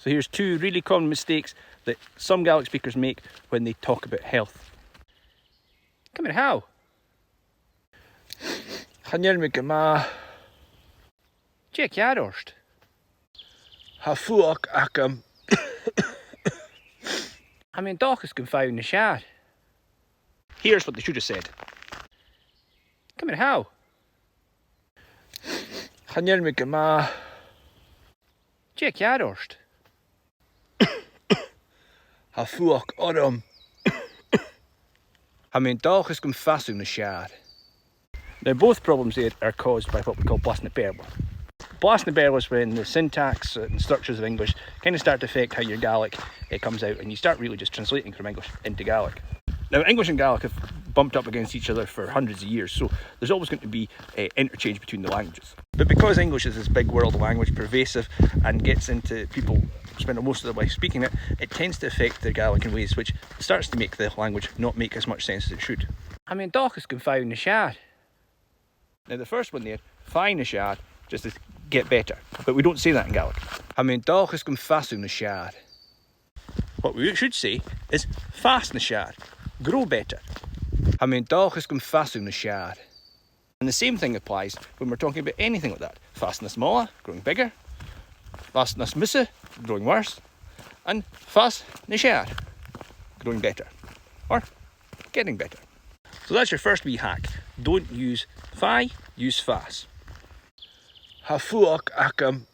So here's two really common mistakes that some Gaelic speakers make when they talk about health. Come here, how? Chanel me gema Check Jadorst. ha fuak akam I mean, Dachas can find the shad. Here's what they should have said. Come here, how? Chanel me gema Check Jadorst. ha fuak orum I mean, Dachas can fasten the shad. Now, both problems there are caused by what we call Blas na Beurla. Blas na Beurla is when the syntax and structures of English kind of start to affect how your Gaelic comes out, and you start really just translating from English into Gaelic. Now, English and Gaelic have bumped up against each other for hundreds of years, so there's always going to be interchange between the languages. But because English is this big world language, pervasive, and gets into people spend most of their life speaking it, it tends to affect their Gaelic in ways which starts to make the language not make as much sense as it should. I mean, Dachas can find the shad. Now, the first one there, find the shad, just to get better, but we don't say that in Gaelic. I mean, Dachas can fasten the shad. What we should say is fasten the shad, grow better. I mean, Dachas can fasten the shad. And the same thing applies when we're talking about anything like that. Fasten the smaller, growing bigger. Fasten the misse, growing worse. And fasten the shad, growing better. Or getting better. So that's your first wee hack. Don't use fi, use fas. ha fuak akam.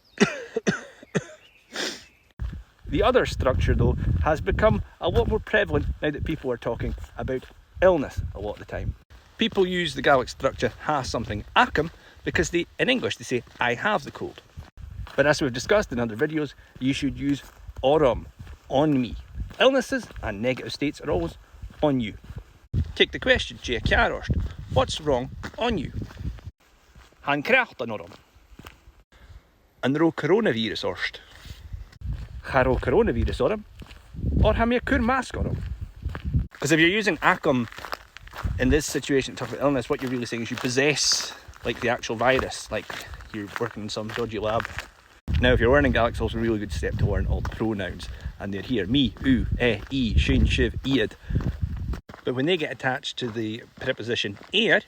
The other structure, though, has become a lot more prevalent now that people are talking about illness a lot of the time. People use the Gaelic structure ha something akam because in English they say I have the cold. But as we've discussed in other videos, you should use orum, on me. Illnesses and negative states are always on you. Take the question, Jay Carorst, what's wrong on you? Han kracht an orum. An ro coronavirus orst. Charo coronavirus orum. Or ha me kur mask orum. Because if you're using acum in this situation, talking about illness, what you're really saying is you possess like the actual virus, like you're working in some dodgy lab. Now, if you're learning Gaelic, it's also a really good step to learn all the pronouns, and they're here: me, u, e, shin, shiv, iad. But when they get attached to the preposition eir,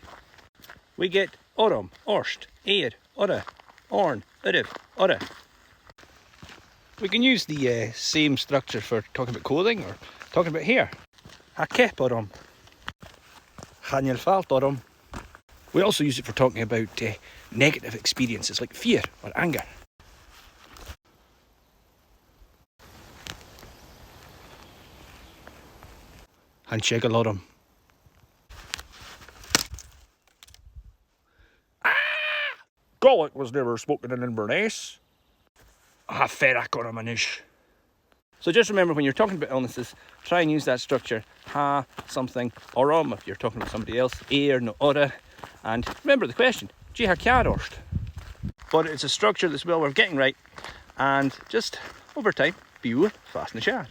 we get orum, orst, eir, ora, orn, uriv, ora. We can use the same structure for talking about clothing or talking about hair. Ha kep orum. Chanel falt orum. We also use it for talking about negative experiences like fear or anger. Han shegalorum. Gaelic was never spoken in Inverness. Ha ferak orum anish. So just remember, when you're talking about illnesses, try and use that structure. Ha something orum if you're talking about somebody else. Eir no ora. And remember the question, Jay ha Carorst. But it's a structure that's well worth getting right, and just over time, be fast in the shad.